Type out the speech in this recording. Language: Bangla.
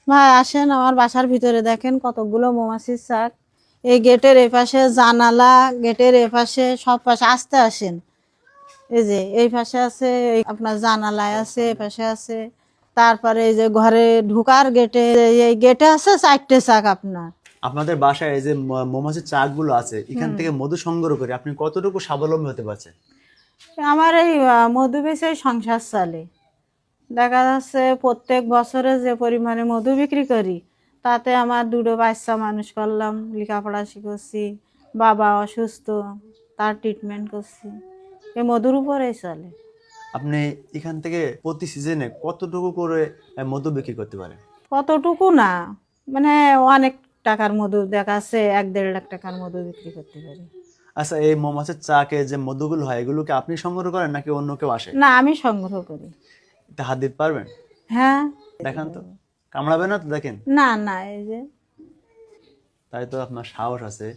ভাই আসেন আমার বাসার ভিতরে, দেখেন কতগুলো মৌমাছির চাক। এই গেটের এপাশে জানালা, গেটের এপাশে সব পাশে আসতে আসেন। এই যে এই পাশে আছে, আপনার জানালায় আছে, এই পাশে আছে। তারপরে এই যে ঘরে ঢুকার গেটে, এই গেটে আছে 4টে চাক আপনার। আপনাদের বাসায় এই যে মৌমাছির চাক গুলো আছে, এখান থেকে মধু সংগ্রহ করে আপনি কতটুকু স্বাবলম্বী হতে পারছেন? আমার এই মধু বেচে সংসার চলে। দেখা যাচ্ছে প্রত্যেক বছরে যে পরিমাণে মধু বিক্রি করি, তাতে আমার দুটো বাচ্চা মানুষ করলাম, লেখাপড়া শিখছি, বাবা অসুস্থ, তার ট্রিটমেন্ট করছি, এই মধুর উপরেই চলে। আপনি এখান থেকে প্রতি সিজনে কতটুকু করে মধু বিক্রি করতে পারেন? কতটুকু না, মানে অনেক টাকার মধু, দেখা যাচ্ছে 1-1.5 লাখ টাকার মধু বিক্রি করতে পারি। আচ্ছা, এই মৌমাছির চাকে যে মধুগুলো হয় এগুলোকে আপনি সংগ্রহ করেন নাকি অন্য কেউ আসে? না, আমি সংগ্রহ করি। এটা হাত দিতে পারবেন? হ্যাঁ। দেখান তো, কামড়াবে না তো? দেখেন। না না, এই যে তাই তো আপনার সাহস আছে।